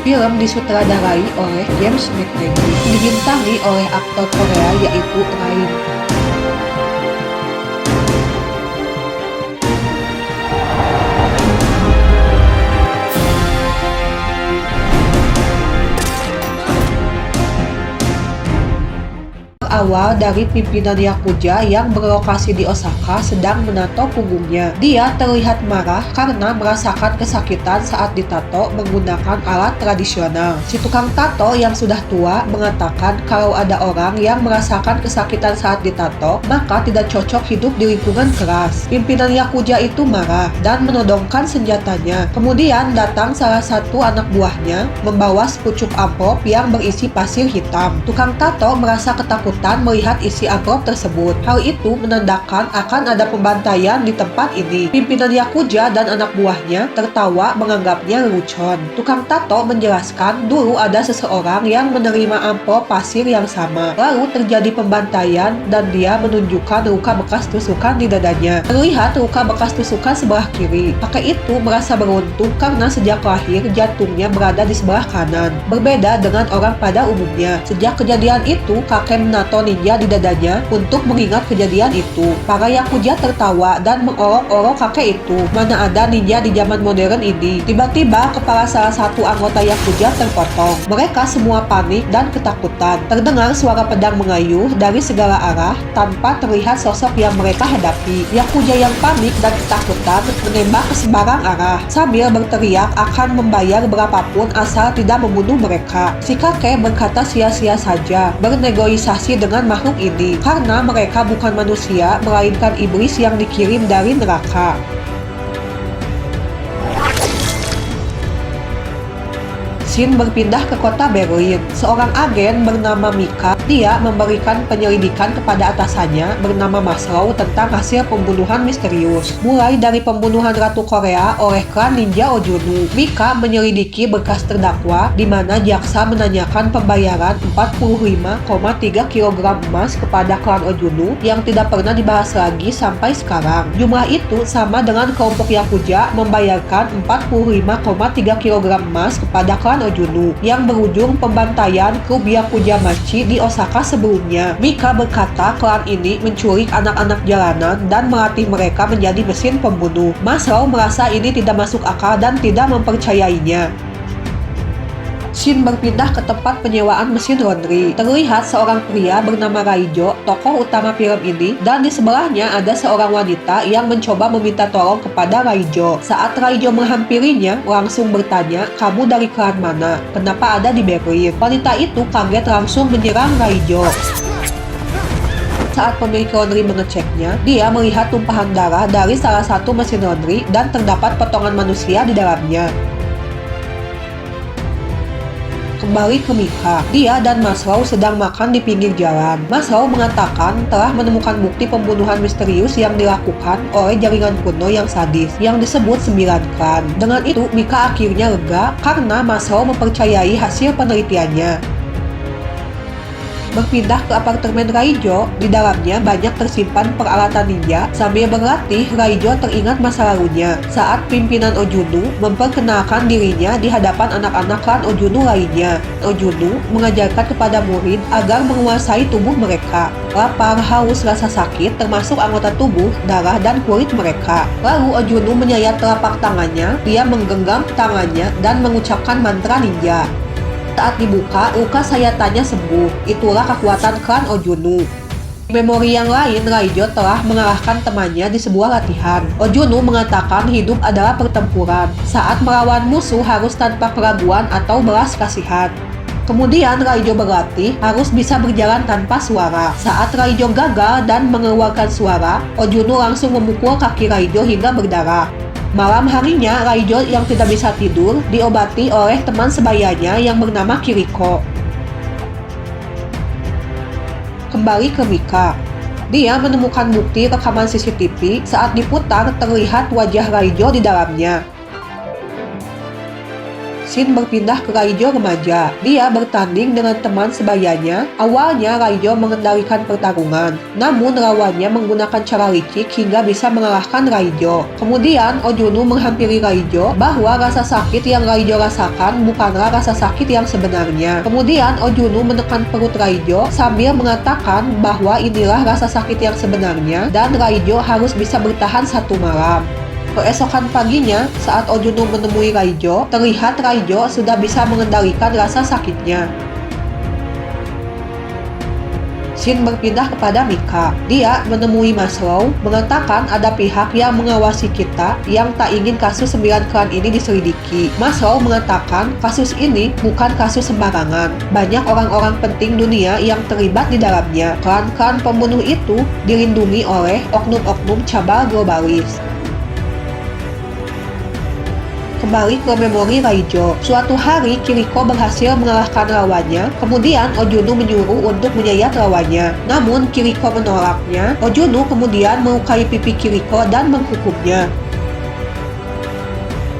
Film disutradarai oleh James McNally, dibintangi oleh aktor Korea yaitu Rain. Awal dari pimpinan Yakuza yang berlokasi di Osaka sedang menato punggungnya. Dia terlihat marah karena merasakan kesakitan saat ditato menggunakan alat tradisional. Si tukang tato yang sudah tua mengatakan kalau ada orang yang merasakan kesakitan saat ditato, maka tidak cocok hidup di lingkungan keras. Pimpinan Yakuza itu marah dan menodongkan senjatanya. Kemudian datang salah satu anak buahnya membawa sepucuk amplop yang berisi pasir hitam. Tukang tato merasa ketakutan melihat isi amplop tersebut. Hal itu menandakan akan ada pembantaian di tempat ini. Pimpinan Yakuza dan anak buahnya tertawa menganggapnya lelucon. Tukang tato menjelaskan dulu ada seseorang yang menerima amplop pasir yang sama. Lalu terjadi pembantaian dan dia menunjukkan luka bekas tusukan di dadanya. Terlihat luka bekas tusukan sebelah kiri. Kakek itu merasa beruntung karena sejak lahir jantungnya berada di sebelah kanan. Berbeda dengan orang pada umumnya. Sejak kejadian itu, kakek menato ninja di dadanya untuk mengingat kejadian itu. Para Yakuza tertawa dan mengolok-olok kakek itu. Mana ada ninja di zaman modern ini. Tiba-tiba kepala salah satu anggota Yakuza terpotong. Mereka semua panik dan ketakutan. Terdengar suara pedang mengayuh dari segala arah tanpa terlihat sosok yang mereka hadapi. Yakuza yang panik dan ketakutan menembak ke sembarang arah sambil berteriak akan membayar berapapun asal tidak membunuh mereka. Si kakek berkata sia-sia saja bernegosiasi dengan makhluk ini karena mereka bukan manusia melainkan iblis yang dikirim dari neraka. Shin berpindah ke kota Berlin. Seorang agen bernama Mika, dia memberikan penyelidikan kepada atasannya bernama Maslow tentang hasil pembunuhan misterius. Mulai dari pembunuhan Ratu Korea oleh klan Ninja Ojunu. Mika menyelidiki berkas terdakwa di mana jaksa menanyakan pembayaran 45,3 kg emas kepada klan Ojunu yang tidak pernah dibahas lagi sampai sekarang. Jumlah itu sama dengan kelompok Yakuza membayarkan 45,3 kg emas kepada klan Ojunu yang berujung pembantaian klub Yakuza Machi di Osaka sebelumnya. Mika berkata klan ini menculik anak-anak jalanan dan melatih mereka menjadi mesin pembunuh. Maslow merasa ini tidak masuk akal dan tidak mempercayainya. Shin berpindah ke tempat penyewaan mesin laundry. Terlihat seorang pria bernama Raijo, tokoh utama film ini, dan di sebelahnya ada seorang wanita yang mencoba meminta tolong kepada Raijo. Saat Raijo menghampirinya, langsung bertanya, "Kamu dari klan mana? Kenapa ada di Berlin?" Wanita itu kaget langsung menyerang Raijo. Saat pemilik laundry mengeceknya, dia melihat tumpahan darah dari salah satu mesin laundry dan terdapat potongan manusia di dalamnya. Kembali ke Mika. Dia dan Maslow sedang makan di pinggir jalan. Maslow mengatakan telah menemukan bukti pembunuhan misterius yang dilakukan oleh jaringan kuno yang sadis yang disebut 9 klan. Dengan itu, Mika akhirnya lega karena Maslow mempercayai hasil penelitiannya. Berpindah ke apartemen Raijo, di dalamnya banyak tersimpan peralatan ninja. Sambil berlatih, Raijo teringat masa lalunya saat pimpinan Ojunu memperkenalkan dirinya di hadapan anak-anak klan Ojunu lainnya. Ojunu mengajarkan kepada murid agar menguasai tubuh mereka. Lapar, haus, rasa sakit termasuk anggota tubuh, darah, dan kulit mereka. Lalu Ojunu menyayat telapak tangannya, dia menggenggam tangannya dan mengucapkan mantra ninja. Saat dibuka, luka sayatannya sembuh. Itulah kekuatan klan Ojunu. Di memori yang lain, Raijo telah mengalahkan temannya di sebuah latihan. Ojunu mengatakan hidup adalah pertempuran. Saat melawan musuh harus tanpa keraguan atau belas kasihan. Kemudian Raijo berlatih harus bisa berjalan tanpa suara. Saat Raijo gagal dan mengeluarkan suara, Ojunu langsung memukul kaki Raijo hingga berdarah. Malam harinya, Raijo yang tidak bisa tidur diobati oleh teman sebayanya yang bernama Kiriko. Kembali ke Mika. Dia menemukan bukti rekaman CCTV. Saat diputar, terlihat wajah Raijo di dalamnya. Shin berpindah ke Raijo remaja. Dia bertanding dengan teman sebayanya. Awalnya Raijo mengendalikan pertarungan, namun lawannya menggunakan cara licik hingga bisa mengalahkan Raijo. Kemudian Ojunu menghampiri Raijo bahwa rasa sakit yang Raijo rasakan bukanlah rasa sakit yang sebenarnya. Kemudian Ojunu menekan perut Raijo sambil mengatakan bahwa inilah rasa sakit yang sebenarnya dan Raijo harus bisa bertahan 1 malam. Keesokan paginya, saat Ojunu menemui Raijo, terlihat Raijo sudah bisa mengendalikan rasa sakitnya. Shin berpindah kepada Mika. Dia menemui Maslow, mengatakan ada pihak yang mengawasi kita yang tak ingin kasus 9 klan ini diselidiki. Maslow mengatakan kasus ini bukan kasus sembarangan. Banyak orang-orang penting dunia yang terlibat di dalamnya. Klan-klan pembunuh itu dilindungi oleh oknum-oknum cabal globalis. Kembali ke memori Raijo. Suatu hari Kiriko berhasil mengalahkan lawannya, kemudian Ojunu menyuruh untuk menyayat lawannya. Namun Kiriko menolaknya. Ojunu kemudian melukai pipi Kiriko dan menghukumnya.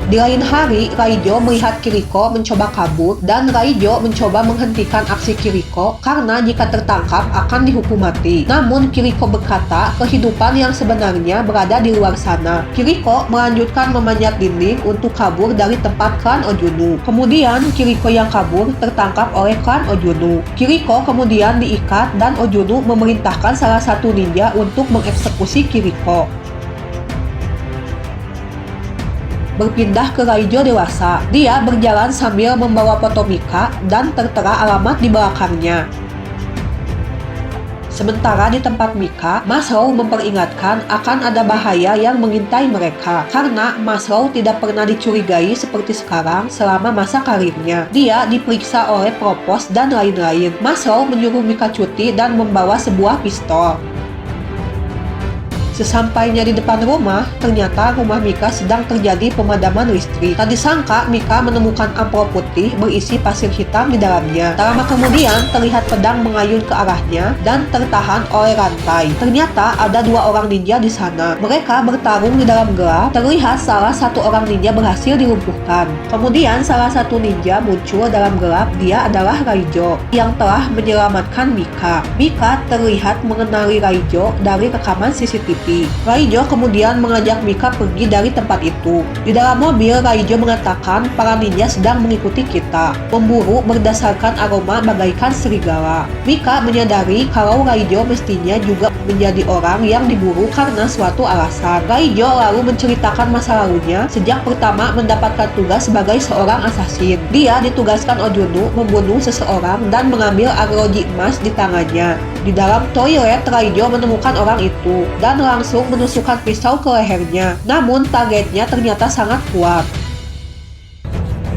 Di lain hari, Raijo melihat Kiriko mencoba kabur dan Raijo mencoba menghentikan aksi Kiriko karena jika tertangkap akan dihukum mati. Namun Kiriko berkata kehidupan yang sebenarnya berada di luar sana. Kiriko melanjutkan memanjat dinding untuk kabur dari tempat klan Ojunu. Kemudian Kiriko yang kabur tertangkap oleh klan Ojunu. Kiriko kemudian diikat dan Ojunu memerintahkan salah satu ninja untuk mengeksekusi Kiriko. Berpindah ke Raijo dewasa. Dia berjalan sambil membawa foto Mika dan tertera alamat di belakangnya. Sementara di tempat Mika, Maslow memperingatkan akan ada bahaya yang mengintai mereka karena Maslow tidak pernah dicurigai seperti sekarang selama masa karirnya. Dia diperiksa oleh Propos dan lain-lain. Maslow menyuruh Mika cuti dan membawa sebuah pistol. Sesampainya di depan rumah, ternyata rumah Mika sedang terjadi pemadaman listrik. Tak disangka, Mika menemukan amplop putih berisi pasir hitam di dalamnya. Tak lama kemudian, terlihat pedang mengayun ke arahnya dan tertahan oleh rantai. Ternyata ada 2 orang ninja di sana. Mereka bertarung di dalam gelap. Terlihat salah satu orang ninja berhasil dilumpuhkan. Kemudian salah satu ninja muncul dalam gelap. Dia adalah Raijo yang telah menyelamatkan Mika. Mika terlihat mengenali Raijo dari rekaman CCTV. Raijo kemudian mengajak Mika pergi dari tempat itu. Di dalam mobil, Raijo mengatakan para ninja sedang mengikuti kita, memburu berdasarkan aroma bagaikan serigala. Mika menyadari kalau Raijo mestinya juga menjadi orang yang diburu karena suatu alasan. Raijo lalu menceritakan masa lalunya sejak pertama mendapatkan tugas sebagai seorang asasin. Dia ditugaskan Ojunu membunuh seseorang dan mengambil arloji emas di tangannya. Di dalam toilet, Raijo menemukan orang itu dan langsung menusukkan pisau ke lehernya. Namun targetnya ternyata sangat kuat.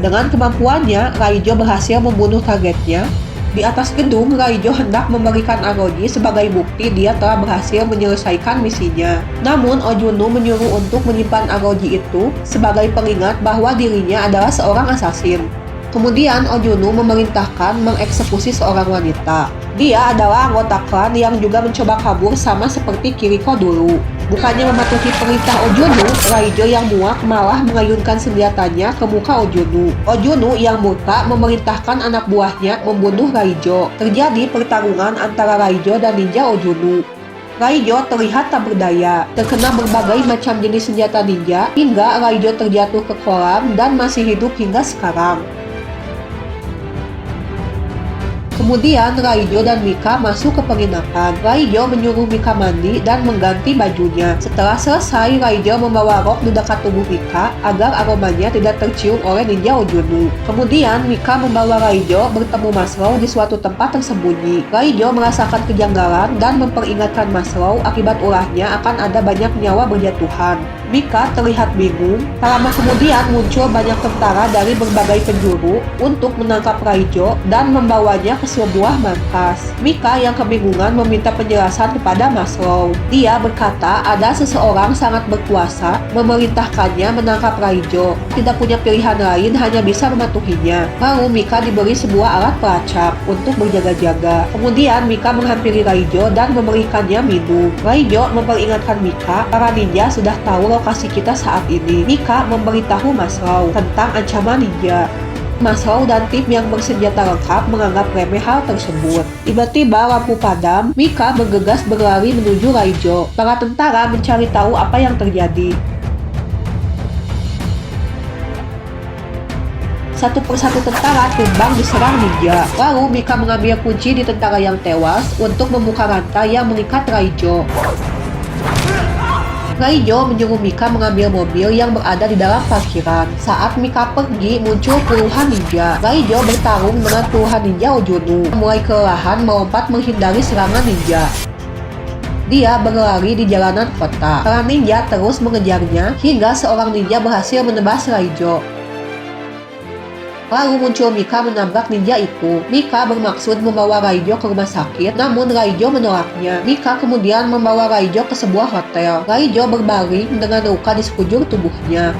Dengan kemampuannya, Raijo berhasil membunuh targetnya. Di atas gedung, Raijo hendak memberikan arloji sebagai bukti dia telah berhasil menyelesaikan misinya. Namun Ojunu menyuruh untuk menyimpan arloji itu sebagai pengingat bahwa dirinya adalah seorang asasin. Kemudian Ojunu memerintahkan mengeksekusi seorang wanita. Dia adalah anggota klan yang juga mencoba kabur sama seperti Kiriko dulu. Bukannya mematuhi perintah Ojunu, Raijo yang muak malah mengayunkan senjatanya ke muka Ojunu. Ojunu yang murka memerintahkan anak buahnya membunuh Raijo. Terjadi pertarungan antara Raijo dan ninja Ojunu. Raijo terlihat tak berdaya, terkena berbagai macam jenis senjata ninja, hingga Raijo terjatuh ke kolam dan masih hidup hingga sekarang. Kemudian Raijo dan Mika masuk ke penginapan. Raijo menyuruh Mika mandi dan mengganti bajunya. Setelah selesai, Raijo membawa rok di dekat tubuh Mika agar aromanya tidak tercium oleh ninja Ojunu. Kemudian Mika membawa Raijo bertemu Maslow di suatu tempat tersembunyi. Raijo merasakan kejanggalan dan memperingatkan Maslow akibat ulahnya akan ada banyak nyawa berjatuhan. Mika terlihat bingung. Tak lama kemudian muncul banyak tentara dari berbagai penjuru untuk menangkap Raijo dan membawanya ke sebuah markas. Mika yang kebingungan meminta penjelasan kepada Maslow. Dia berkata ada seseorang sangat berkuasa memerintahkannya menangkap Raijo. Tidak punya pilihan lain, hanya bisa mematuhinya. Lalu Mika diberi sebuah alat pelacak untuk berjaga-jaga. Kemudian Mika menghampiri Raijo dan memberikannya minum. Raijo memperingatkan Mika, para ninja sudah tahu lokasi kita saat ini. Mika memberitahu Maslow tentang ancaman ninja. Masao dan tim yang bersenjata lengkap menganggap remeh hal tersebut. Tiba-tiba lampu padam, Mika bergegas berlari menuju Raijo. Para tentara mencari tahu apa yang terjadi. Satu persatu tentara tumbang diserang ninja. Lalu Mika mengambil kunci di tentara yang tewas untuk membuka rantai yang mengikat Raijo. Raijo menyuruh Mika mengambil mobil yang berada di dalam parkiran. Saat Mika pergi, muncul puluhan ninja. Raijo bertarung dengan puluhan ninja Ojonu. Mulai kelelahan melompat menghindari serangan ninja. Dia berlari di jalanan kota. Para ninja terus mengejarnya hingga seorang ninja berhasil menebas Raijo. Lalu muncul Mika menabrak ninja itu. Mika bermaksud membawa Raijo ke rumah sakit, namun Raijo menolaknya. Mika kemudian membawa Raijo ke sebuah hotel. Raijo berbaring dengan luka di sekujur tubuhnya.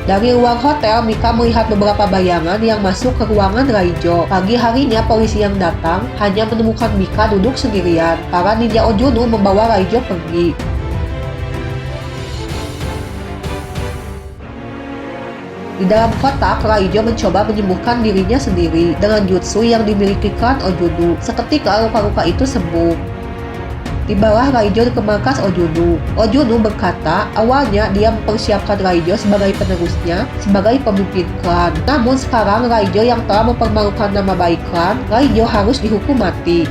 Dari luar hotel, Mika melihat beberapa bayangan yang masuk ke ruangan Raijo. Pagi harinya, polisi yang datang hanya menemukan Mika duduk sendirian. Para ninja Ojonu membawa Raijo pergi. Di dalam kotak, Raijo mencoba menyembuhkan dirinya sendiri dengan jutsu yang dimiliki klan Ojonu. Seketika luka-luka itu sembuh. Di bawah Raijo ke markas Ojonu. Ojonu berkata, awalnya dia mempersiapkan Raijo sebagai penerusnya, sebagai pemimpin klan. Namun sekarang Raijo yang telah mempermalukan nama baik klan, Raijo harus dihukum mati.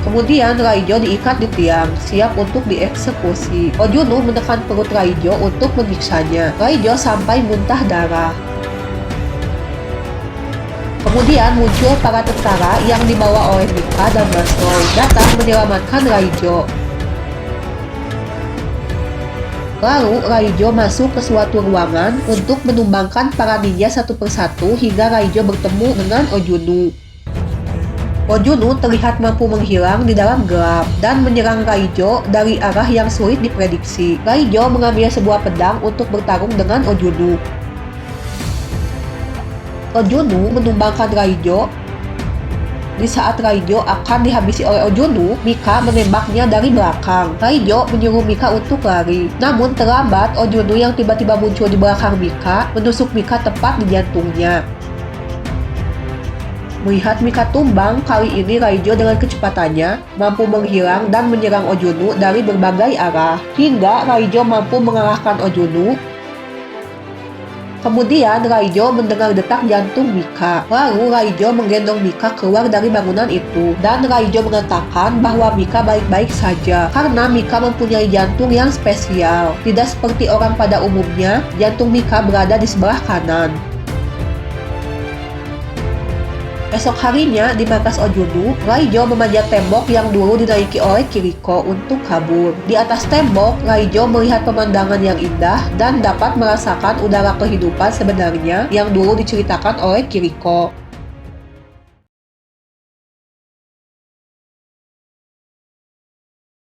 Kemudian Raijo diikat di tiang, siap untuk dieksekusi. Ojonu menekan perut Raijo untuk menyiksanya. Raijo sampai muntah darah. Kemudian muncul para tentara yang dibawa oleh Mika dan Masao datang menyelamatkan Raijo. Lalu Raijo masuk ke suatu ruangan untuk menumbangkan para ninja satu persatu hingga Raijo bertemu dengan Ojonu. Ojonu terlihat mampu menghilang di dalam gelap dan menyerang Raijo dari arah yang sulit diprediksi. Raijo mengambil sebuah pedang untuk bertarung dengan Ojonu. Ojonu menumbangkan Raijo. Di saat Raijo akan dihabisi oleh Ojonu, Mika menembaknya dari belakang. Raijo menyuruh Mika untuk lari. Namun terlambat, Ojonu yang tiba-tiba muncul di belakang Mika menusuk Mika tepat di jantungnya. Melihat Mika tumbang, kali ini Raijo dengan kecepatannya mampu menghilang dan menyerang Ojonu dari berbagai arah, hingga Raijo mampu mengalahkan Ojonu. Kemudian Raijo mendengar detak jantung Mika. Lalu Raijo menggendong Mika keluar dari bangunan itu, dan Raijo mengatakan bahwa Mika baik-baik saja karena Mika mempunyai jantung yang spesial. Tidak seperti orang pada umumnya, jantung Mika berada di sebelah kanan. Esok harinya, di markas Ojonu, Raijo memanjat tembok yang dulu dinaiki oleh Kiriko untuk kabur. Di atas tembok, Raijo melihat pemandangan yang indah dan dapat merasakan udara kehidupan sebenarnya yang dulu diceritakan oleh Kiriko.